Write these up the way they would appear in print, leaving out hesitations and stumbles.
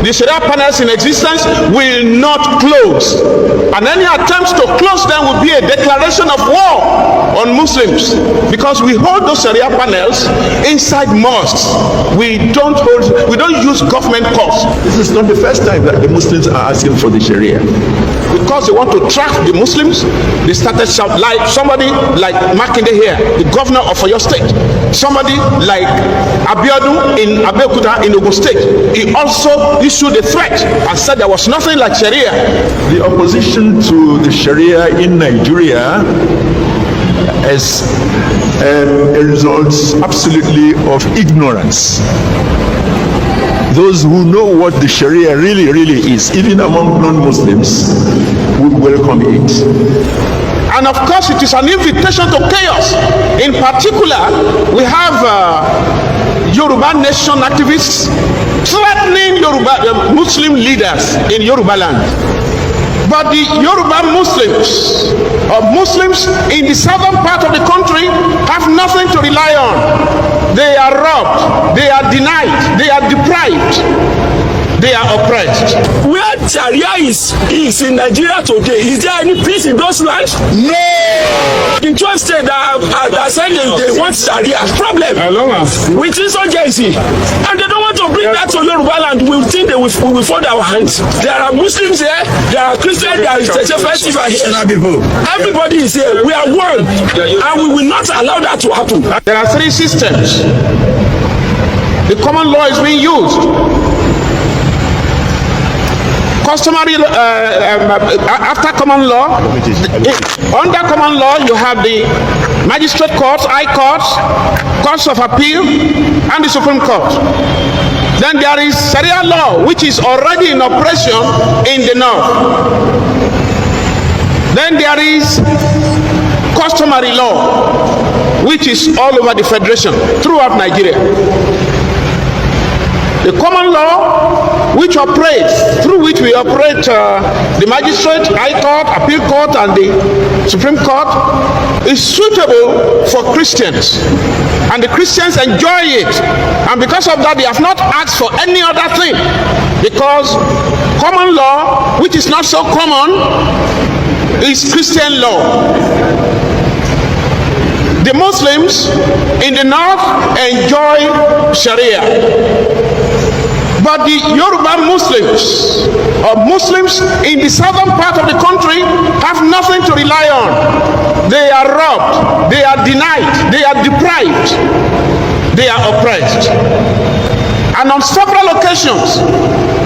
the Sharia panels in existence will not close. And any attempt to close them will be a declaration of war on Muslims, because we hold those Sharia panels inside mosques. We don't use government courts. This is not the first time that the Muslims are asking for the Sharia. Because they want to trap the Muslims, they started shout, like somebody like Makinde here, the governor of Oyo State, somebody like Abiodun in Abeokuta in Ogun State. He also issued a threat and said there was nothing like Sharia. The opposition to the Sharia in Nigeria as a result absolutely of ignorance. Those who know what the Sharia really is, even among non-Muslims, would welcome it. And of course, it is an invitation to chaos. In particular, we have Yoruba nation activists threatening Muslim leaders in Yoruba land. But the Yoruba Muslims, or Muslims in the southern part of the country, have nothing to rely on. They are robbed, they are denied, they are deprived, they are oppressed. Where Sharia is in Nigeria today, is there any peace in those lands? No! In 12 states that said they want Sharia, problem with insurgency. And they don't want to bring that to Yoruba land. We think they will fold our hands. There are Muslims here, there are Christians, there is a festival here. Everybody is here. We are one. And we will not allow that to happen. There are three systems. The common law is being used. Customary, after common law, under common law, you have the magistrate courts, high courts, courts of appeal, and the Supreme Court. Then there is Sharia law, which is already in operation in the north. Then there is customary law, which is all over the federation, throughout Nigeria. The common law, which operates, through which we operate the magistrate, high court, appeal court, and the Supreme Court, is suitable for Christians. And the Christians enjoy it. And because of that, they have not asked for any other thing. Because common law, which is not so common, is Christian law. The Muslims in the north enjoy Sharia. But the Yoruba Muslims, or Muslims in the southern part of the country, have nothing to rely on. They are robbed, they are denied, they are deprived, they are oppressed. And on several occasions,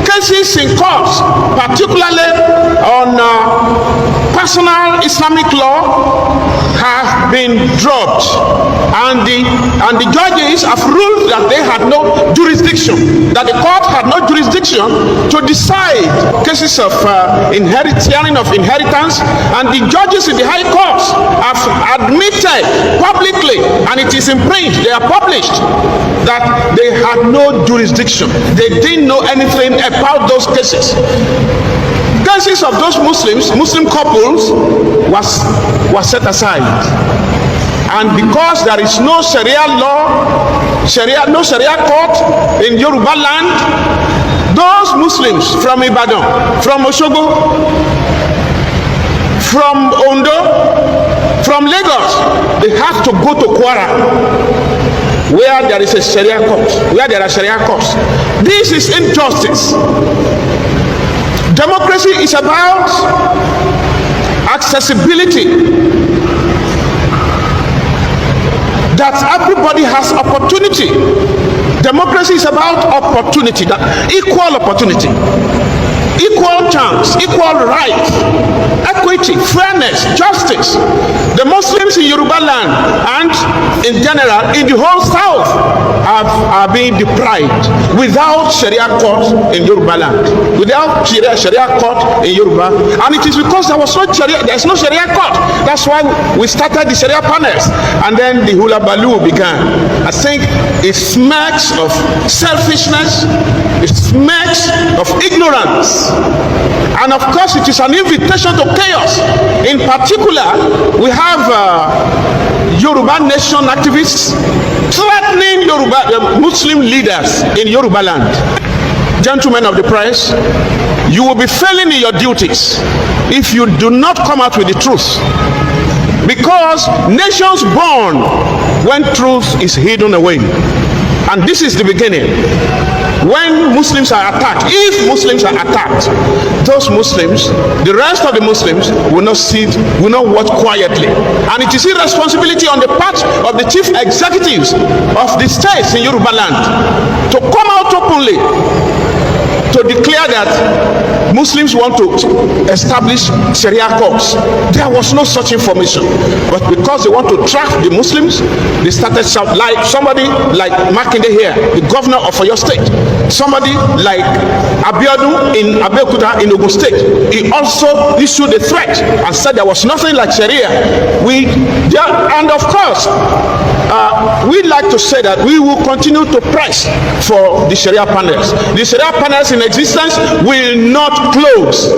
cases in courts, particularly on personal Islamic law, have been dropped, and the judges have ruled that they had no jurisdiction, that the court had no jurisdiction to decide cases of sharing of inheritance, and the judges in the high courts have admitted publicly, and it is in print, they are published, that they had no jurisdiction. They didn't know anything about those cases. Cases of those Muslim couples was set aside. And because there is no Sharia law, no Sharia court in Yoruba land, those Muslims from Ibadan, from Osogbo, from Ondo, from Lagos, they have to go to Kwara, where there is a Sharia court, where there are Sharia courts. This is injustice. Democracy is about accessibility, that everybody has opportunity. Democracy is about opportunity, that equal opportunity, equal chance, equal rights, equity, fairness, justice. The Muslims in Yoruba land and in general in the whole South are being deprived without Sharia court in Yoruba land, without Sharia court in Yoruba, and it is because there is no Sharia court. That's why we started the Sharia panels, and then the hula baloo began. I think it smacks of selfishness, it smacks of ignorance, and of course it is an invitation to chaos. In particular, we have Yoruba nation activists threatening Muslim leaders in Yoruba land. gentlemen of the press, you will be failing in your duties if you do not come out with the truth. Because nations born when truth is hidden away. And this is the beginning. When Muslims are attacked, if Muslims are attacked, those Muslims, the rest of the Muslims will not sit, will not watch quietly. And it is irresponsibility on the part of the chief executives of the states in Yoruba land to come out openly to declare that Muslims want to establish Sharia courts. There was no such information. But because they want to trap the Muslims, they started shout, like somebody like Makinde here, the governor of Oyo State, somebody like Abiodun in Abeokuta in Ogun State. He also issued a threat and said there was nothing like Sharia. And of course, we'd like to say that we will continue to press for the Sharia panels. The Sharia panels in existence will not close,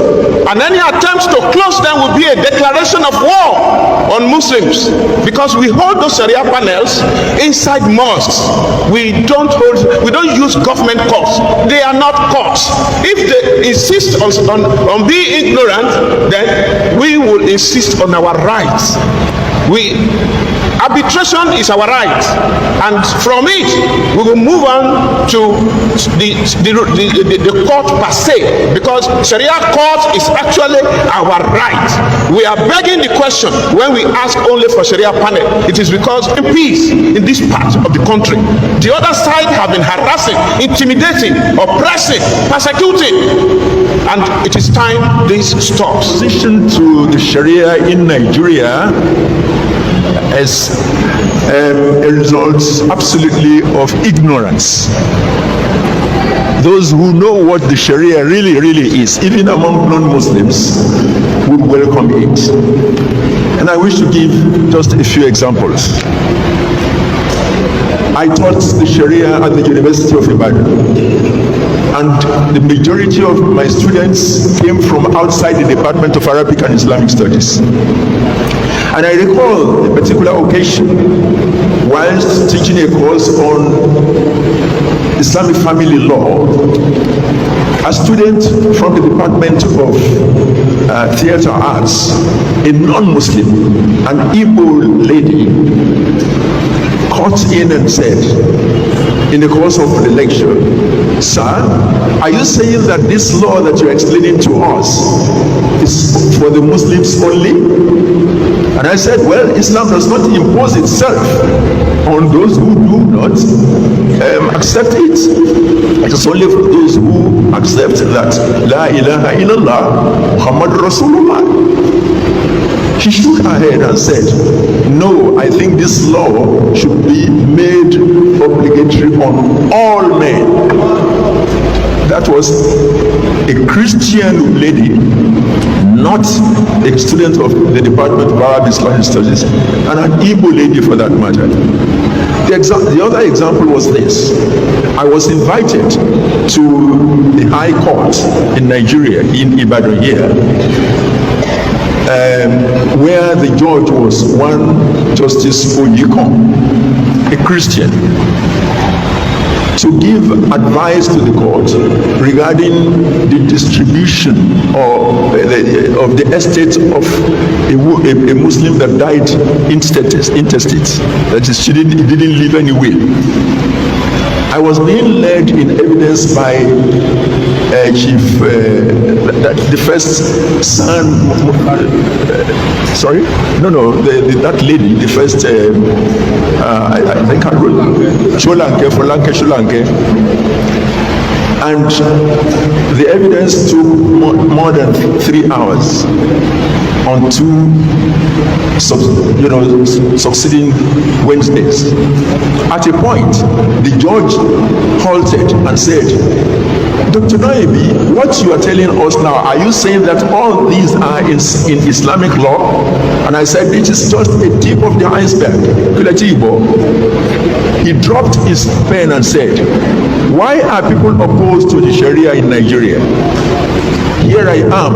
and any attempts to close them will be a declaration of war on Muslims, because we hold those Sharia panels inside mosques. We don't use government courts. They are not courts. If they insist on being ignorant, then we will insist on our rights. Arbitration is our right, and from it we will move on to the court per se, because Sharia court is actually our right. We are begging the question when we ask only for Sharia panel. It is because in peace in this part of the country, the other side have been harassing, intimidating, oppressing, persecuting, and it is time this stops. Opposition to the Sharia in Nigeria as a result absolutely of ignorance. Those who know what the Sharia really is, even among non-Muslims, would welcome it. And I wish to give just a few examples. I taught the Sharia at the University of Ibadan, and the majority of my students came from outside the Department of Arabic and Islamic Studies. And I recall a particular occasion whilst teaching a course on Islamic family law. A student from the Department of Theatre Arts, a non-Muslim, an Igbo lady, cut in and said, in the course of the lecture, "Sir, are you saying that this law that you're explaining to us is for the Muslims only?" And I said, well, Islam does not impose itself on those who do not accept it. It is only for those who accept that La ilaha illallah Muhammad Rasulullah. She shook her head and said, no, I think this law should be made obligatory on all men. That was a Christian lady, not a student of the Department of Arabic Islamic Studies, and an Igbo lady for that matter. The other example was this. I was invited to the High Court in Nigeria, in Ibadan here, where the judge was one Justice Oyikon, a Christian, to give advice to the court regarding the distribution of the estate of a Muslim that died intestate. That is, he didn't leave any will. I was being led in evidence by the first son, that lady, the first, I can't remember, Sholanke. And the evidence took more than 3 hours on two succeeding Wednesdays. At a point, the judge halted and said, Dr. Noibi, what you are telling us now, are you saying that all these are in Islamic law? And I said, it is just a tip of the iceberg. He dropped his pen and said, why are people opposed to the Sharia in Nigeria? Here I am,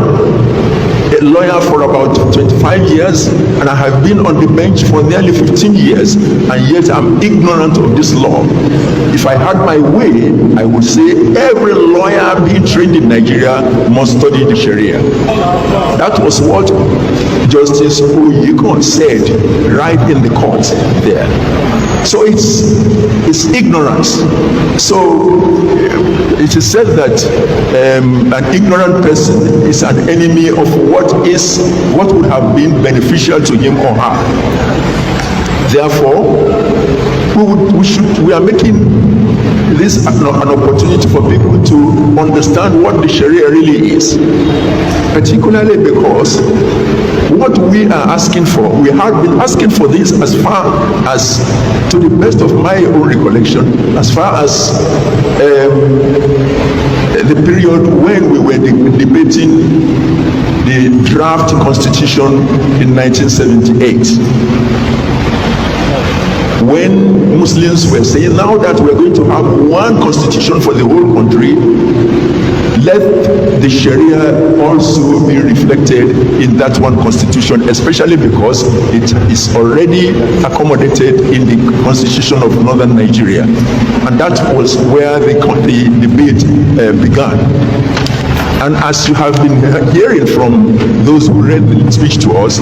a lawyer for about 25 years, and I have been on the bench for nearly 15 years, and yet I'm ignorant of this law. If I had my way, I would say every lawyer being trained in Nigeria must study the Sharia. That was what Justice Oyekon said right in the court there. So it's ignorance. So it is said that an ignorant person is an enemy of what would have been beneficial to him or her. Therefore, we are making this an opportunity for people to understand what the Sharia really is, particularly because what we are asking for, we have been asking for this as far as, to the best of my own recollection, as far as the period when we were debating the draft constitution in 1978. When Muslims were saying, now that we're going to have one constitution for the whole country, let the Sharia also be reflected in that one constitution, especially because it is already accommodated in the constitution of northern Nigeria. And that was where the debate began. And as you have been hearing from those who read the speech to us,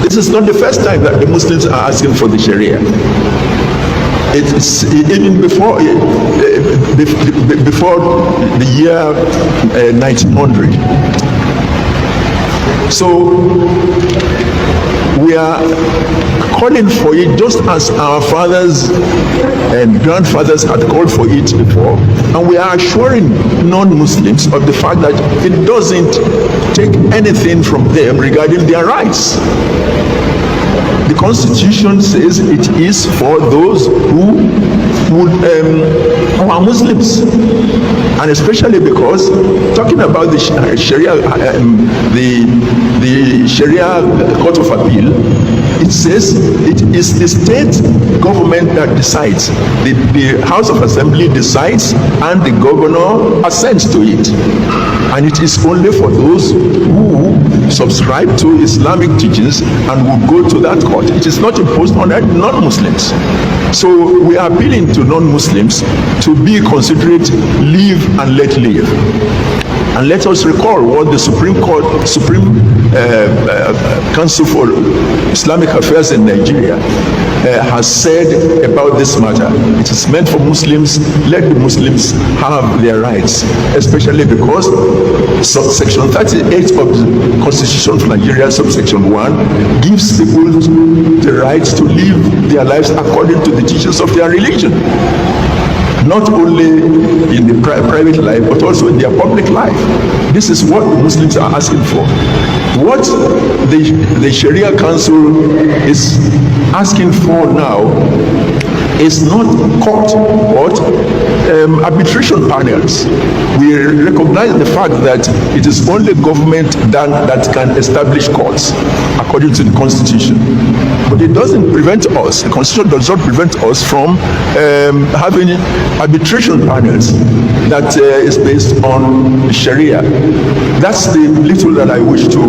this is not the first time that the Muslims are asking for the Sharia. It is even before the year 1900. So we are calling for it just as our fathers and grandfathers had called for it before, and we are assuring non-Muslims of the fact that it doesn't take anything from them regarding their rights. The Constitution says it is for those who are Muslims, and especially because talking about the Sharia, the Sharia Court of Appeal, it says it is the state government that decides. The House of Assembly decides, and the governor assents to it. And it is only for those who subscribe to Islamic teachings and will go to that court. It is not imposed on non-Muslims. So we are appealing to non-Muslims to be considerate, live and let live. And let us recall what the Supreme Council for Islamic Affairs in Nigeria has said about this matter. It is meant for Muslims. Let the Muslims have their rights, especially because Section 38 of the Constitution of Nigeria, subsection 1, gives people the right to live their lives according to the teachings of their religion. Not only in the private life, but also in their public life. This is what the Muslims are asking for. What the Sharia Council is asking for now is not court, but arbitration panels. We recognize the fact that it is only government that can establish courts according to the Constitution. But it doesn't prevent us, the Constitution does not prevent us from having arbitration panels that is based on Sharia. That's the little that I wish to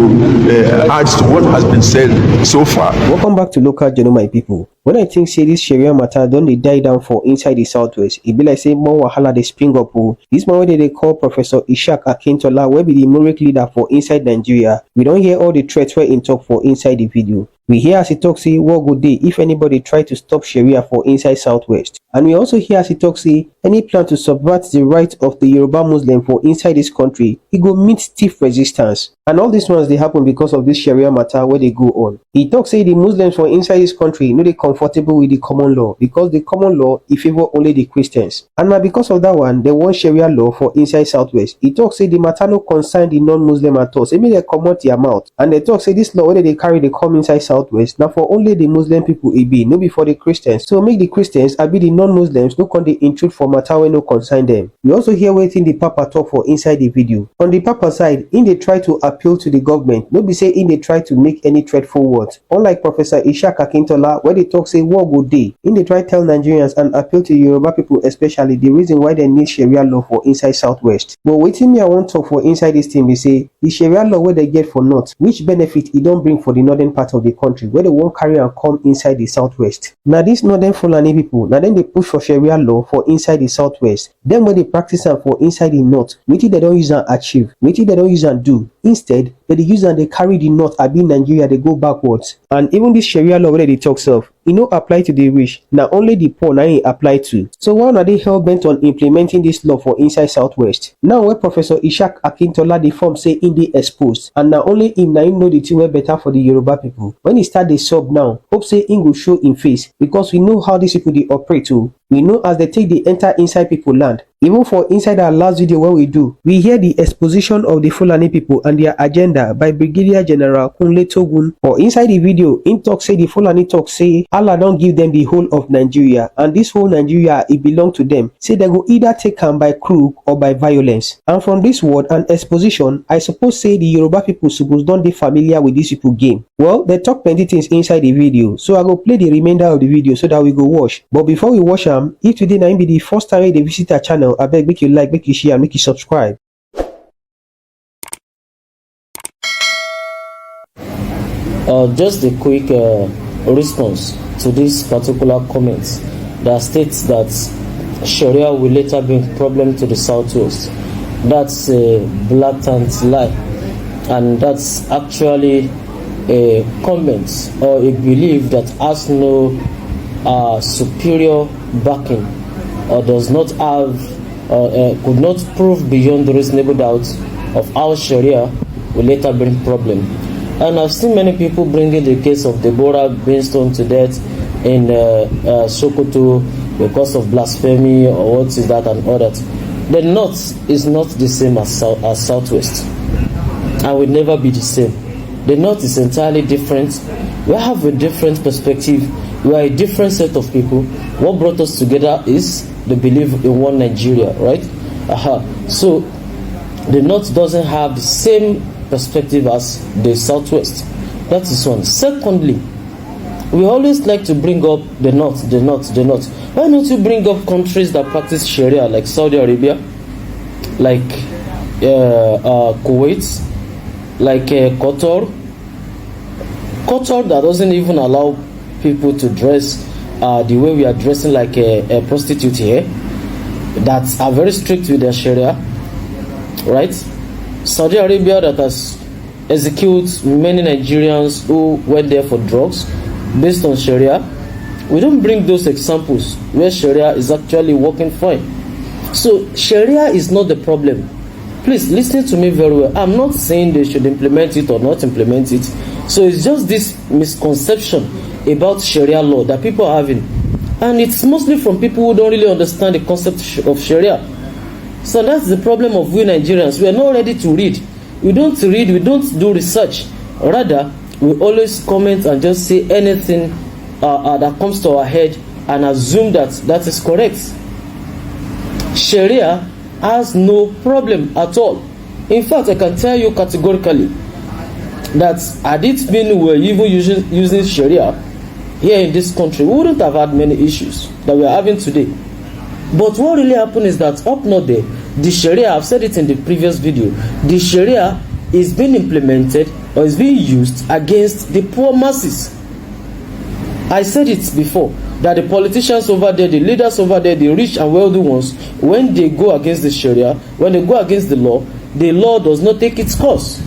add to what has been said so far. Welcome back to Local Journal, my people. When I think say this Sharia matter don't they die down for inside the southwest, it be like say more wahala they spring up. This man wey they call Professor Ishak Akintola, where be the Murik leader for inside Nigeria. We don't hear all the threats where in talk for inside the video. We hear as he talk say what good day if anybody try to stop Sharia for inside southwest. And we also hear as he talk say any plan to subvert the right of the Yoruba Muslim for inside this country, he go meet stiff resistance. And all these ones they happen because of this Sharia matter where they go on. He talk say the Muslims for inside this country no they comfortable with the common law because the common law it favor only the Christians. And now because of that one, they want Sharia law for inside southwest. He talk say the matter no concern the non-Muslim at all. Say me they come out their mouth. And they talk say this law whether they carry they come inside southwest. southwest, now for only the Muslim people it be, no be for the Christians. So make the Christians be the non-Muslims no come dey intrude for matter wey no concern them. We also hear wetin the Papa talk for inside the video. On the Papa side, in they try to appeal to the government, no be say in they try to make any threatful words. Unlike Professor Ishak Akintola, where they talk say war go dey, in they try tell Nigerians and appeal to Yoruba people especially the reason why they need Sharia law for inside southwest. But wetin me I want talk for inside this thing be say the Sharia law where they get for north, which benefit it don't bring for the northern part of the country where they won't carry and come inside the southwest. Now these northern Fulani people, now then they push for Sharia law for inside the southwest. Then when they practice am for inside the north, wetin they don't use and achieve, wetin they don't use and do. Instead, they use and they carry the north abi Nigeria, they go backwards. And even this Sharia law where they talk of, it no apply to the rich, now only the poor now it apply to. So why are they hell bent on implementing this law for inside southwest? Now where Professor Ishak Akintola the form say in the exposed, and now only him now know the thing way better for the Yoruba people. When he start the sub now, hope say him will show in face, because we know how these people they operate too. We know as they take the enter inside people land. Even for inside our last video where we do, we hear the exposition of the Fulani people and their agenda by Brigadier General Kunle Togun. Or inside the video, in talk say the Fulani talk say Allah don't give them the whole of Nigeria, and this whole Nigeria it belong to them. Say they go either take them by crook or by violence. And from this word and exposition, I suppose say the Yoruba people suppose don't be familiar with this people game. Well, they talk plenty things inside the video, so I go play the remainder of the video so that we go watch. But before we watch if today na be the first time they visit our channel, I beg make you like, make you share, and make you subscribe. Just a quick response to this particular comment that states that Sharia will later bring problem to the southwest. That's a blatant lie, and that's actually a comment or a belief that has no superior backing, or does not have could not prove beyond reasonable doubt of how Sharia will later bring problem. And I've seen many people bringing the case of Deborah being stoned to death in Sokoto because of blasphemy or what is that and all that. The north is not the same as southwest, and will never be the same. The north is entirely different. We have a different perspective. We are a different set of people. What brought us together is the belief in one Nigeria, right? So the north doesn't have the same perspective as the southwest. That is one. Secondly, we always like to bring up the north. Why not you bring up countries that practice Sharia, like Saudi Arabia, like Kuwait, like Qatar that doesn't even allow people to dress the way we are dressing, like a prostitute here, that are very strict with their Sharia, right? Saudi Arabia that has executed many Nigerians who went there for drugs based on Sharia. We don't bring those examples where Sharia is actually working fine. So Sharia is not the problem. Please listen to me very well. I'm not saying they should implement it or not implement it. So it's just this misconception about Sharia law that people are having, and it's mostly from people who don't really understand the concept of Sharia. So that's the problem of we Nigerians. We are not ready to read. We don't read, we don't do research. Rather, we always comment and just say anything that comes to our head and assume that that is correct. Sharia has no problem at all. In fact, I can tell you categorically that had it been we were even using Sharia here in this country, we wouldn't have had many issues that we are having today. But what really happened is that up north there, the Sharia, I've said it in the previous video, the Sharia is being implemented or is being used against the poor masses. I said it before, that the politicians over there, the leaders over there, the rich and wealthy ones, when they go against the Sharia, when they go against the law does not take its course.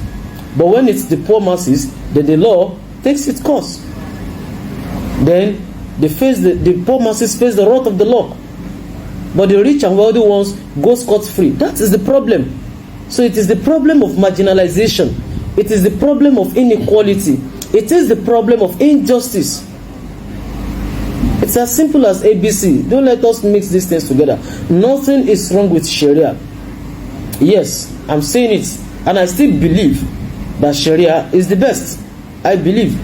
But when it's the poor masses, then the law takes its course. Then the poor masses face the wrath of the law. But the rich and wealthy ones go scot-free. That is the problem. So it is the problem of marginalization. It is the problem of inequality. It is the problem of injustice. It's as simple as ABC. Don't let us mix these things together. Nothing is wrong with Sharia. Yes, I'm saying it. And I still believe that Sharia is the best. I believe.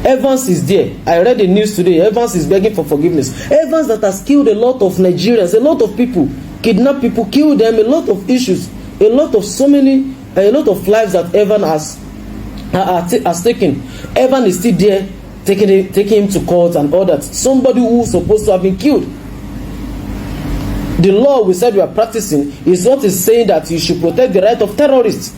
Evans is there. I read the news today. Evans is begging for forgiveness. Evans that has killed a lot of Nigerians, a lot of people, kidnapped people, killed them, a lot of issues, a lot of lives that Evans has taken. Evans is still there, taking him to court and all that. Somebody who is supposed to have been killed. The law we said we are practicing is what is saying that you should protect the right of terrorists.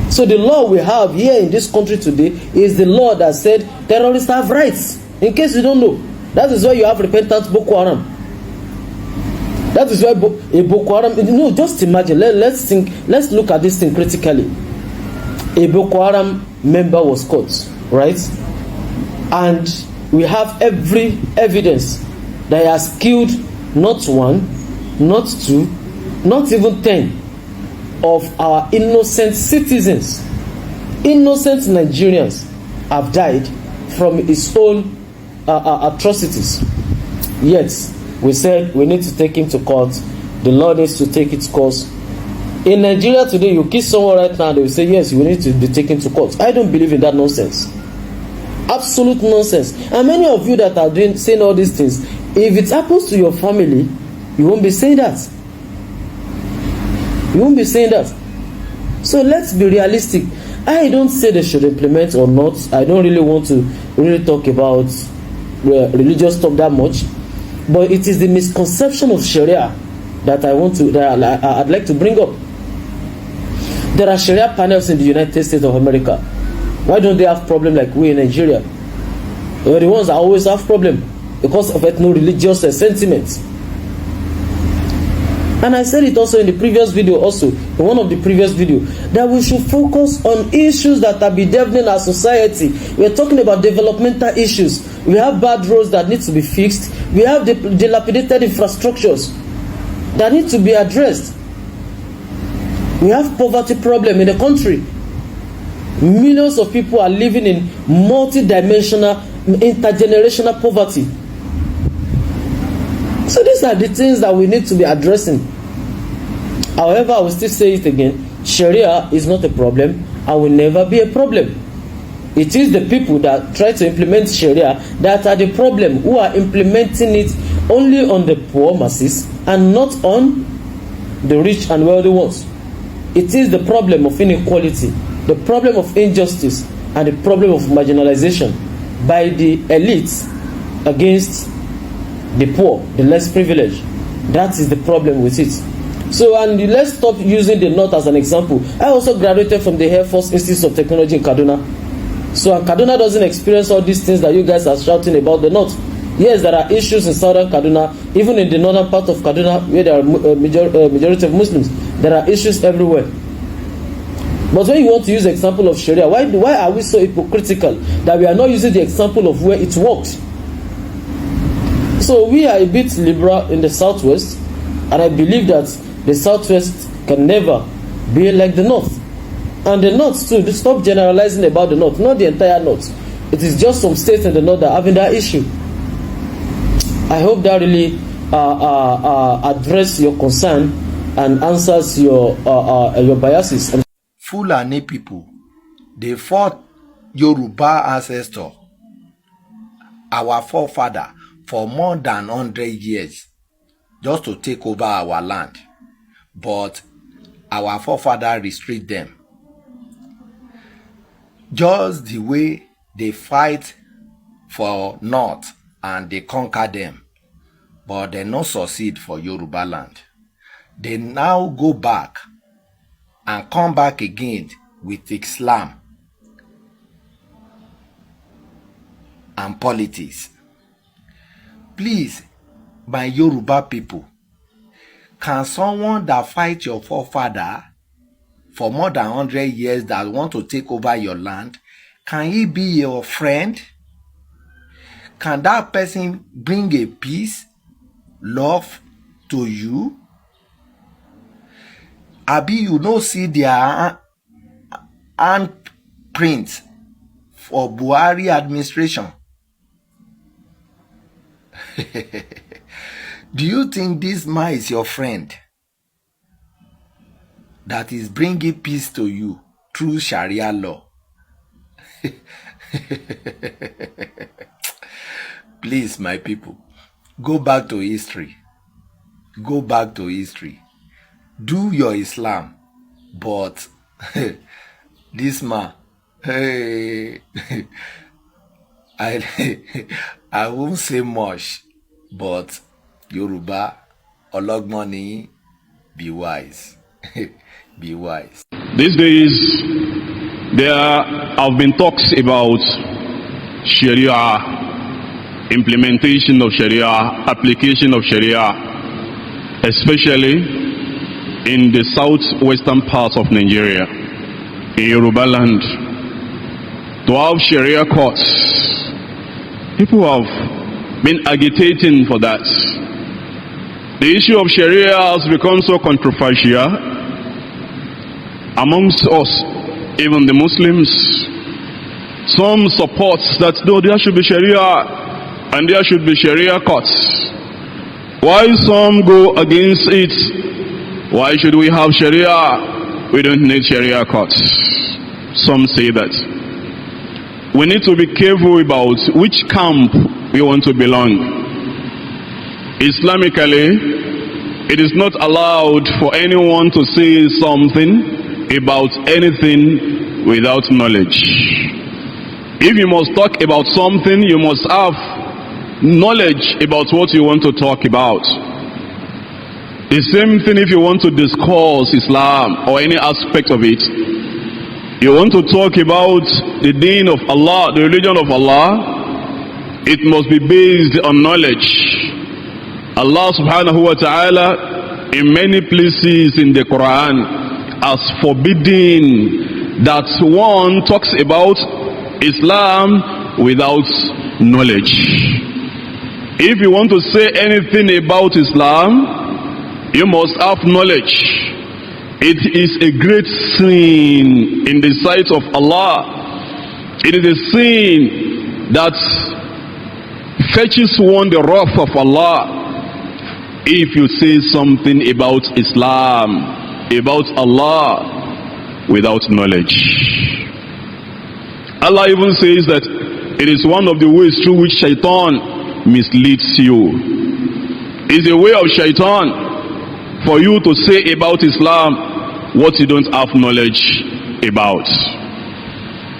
So the law we have here in this country today is the law that said terrorists have rights. In case you don't know, that is why you have repentant Boko Haram. That is why a Boko Haram. No, just imagine. Let's think. Let's look at this thing critically. A Boko Haram member was caught, right? And we have every evidence that he has killed not one, not two, not even 10 of our innocent citizens. Innocent Nigerians have died from his own atrocities. Yet we said we need to take him to court. The law needs to take its course. In Nigeria today, you kill someone right now, they will say yes, you need to be taken to court. I don't believe in that nonsense. Absolute nonsense. And many of you that are saying all these things, if it happens to your family, you won't be saying that. You won't be saying that. So let's be realistic. I don't say they should implement or not. I don't really want to really talk about religious stuff that much. But it is the misconception of Sharia that I'd like to bring up. There are Sharia panels in the United States of America. Why don't they have problem like we in Nigeria? They're the ones that always have problem because of ethno-religious sentiments. And I said it also in the previous video, in one of the previous videos, that we should focus on issues that are bedeviling our society. We're talking about developmental issues. We have bad roads that need to be fixed. We have dilapidated infrastructures that need to be addressed. We have poverty problem in the country. Millions of people are living in multi-dimensional, intergenerational poverty. So these are the things that we need to be addressing. However, I will still say it again. Sharia is not a problem and will never be a problem. It is the people that try to implement Sharia that are the problem, who are implementing it only on the poor masses and not on the rich and wealthy ones. It is the problem of inequality, the problem of injustice, and the problem of marginalization by the elites against the poor, the less privileged. That is the problem with it. So, and let's stop using the North as an example. I also graduated from the Air Force Institute of Technology in Kaduna. So, and Kaduna doesn't experience all these things that you guys are shouting about the North. Yes, there are issues in southern Kaduna, even in the northern part of Kaduna, where there are majority of Muslims. There are issues everywhere. But when you want to use the example of Sharia, why are we so hypocritical that we are not using the example of where it works? So we are a bit liberal in the Southwest, and I believe that the Southwest can never be like the North. And the North too, stop generalizing about the North, not the entire North. It is just some states in the North that are having that issue. I hope that really address your concern and answers your biases. Fulani people, they fought Yoruba ancestor, our forefather, for more than 100 years just to take over our land. But our forefather restrict them. Just the way they fight for North and they conquer them, but they not succeed for Yoruba land. They now go back and come back again with Islam and politics. Please, my Yoruba people, can someone that fight your forefather for more than 100 years that want to take over your land, can he be your friend? Can that person bring a peace, love to you? Abi, you no see their handprint for Buhari administration? Do you think this man is your friend that is bringing peace to you through Sharia law? Please, my people, go back to history. Go back to history. Do your Islam. But this man, hey, I won't say much, but Yoruba, Ologmoni, be wise. Be wise. These days, there have been talks about Sharia, implementation of Sharia, application of Sharia, especially in the southwestern parts of Nigeria, in Yoruba land. To have Sharia courts, people have been agitating for that. The issue of Sharia has become so controversial amongst us, even the Muslims. Some support that no, there should be Sharia and there should be Sharia courts. While some go against it, why should we have Sharia? We don't need Sharia courts. Some say that. We need to be careful about which camp we want to belong. Islamically, it is not allowed for anyone to say something about anything without knowledge. If you must talk about something, you must have knowledge about what you want to talk about. The same thing if you want to discuss Islam or any aspect of it. You want to talk about the deen of Allah, the religion of Allah, it must be based on knowledge. Allah subhanahu wa ta'ala in many places in the Quran has forbidden that one talks about Islam without knowledge. If you want to say anything about Islam, you must have knowledge. It is a great sin in the sight of Allah. It is a sin that fetches one the wrath of Allah. If you say something about Islam, about Allah, without knowledge. Allah even says that it is one of the ways through which shaitan misleads you. It's a way of shaitan for you to say about Islam what you don't have knowledge about.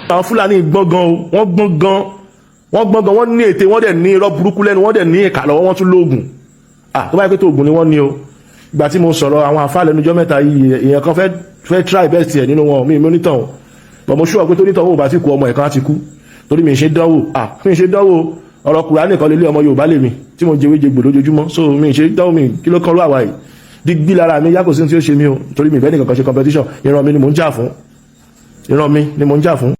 Àwọn Fúlàní gbọ́ngàn wọ́n gbọ́ngàn wọ́n ní ète wọ́n dẹ̀ ní irọ́ burúkú lẹ́nu wọ́n dẹ̀ ní ìkà lọ́wọ́ wọ́n tún lóògùn. Tó bá yẹ pé tó ògùn ni wọ́n ní o. Ìgbà tí mo sọ̀rọ̀ àwọn àfáà lẹ́nujọ́ mẹ́ta yìí èèyàn kan fẹ́ try best ẹ̀ nínú wọn mi nítàn o. Bọ̀ mo ṣúwọ́ pé tó nítàn ò bá ti kú ọmọ ẹ̀kan á ti kú. Torí mi ṣe dánwò ọ̀rọ̀ Kùránì kan lélẹ̀ ọmọ Yorùbá lèmi tí mo jẹ́wé jẹgbò lójoojúmọ́ so mi ṣe dánwò mi kí ló kan ló àwà yìí. Dígbí lára mi yá kò sí tí ó ṣe mí o torí mi ìfẹ́ nìkan kan ṣe competition ìran mi ni mò ń jà fún.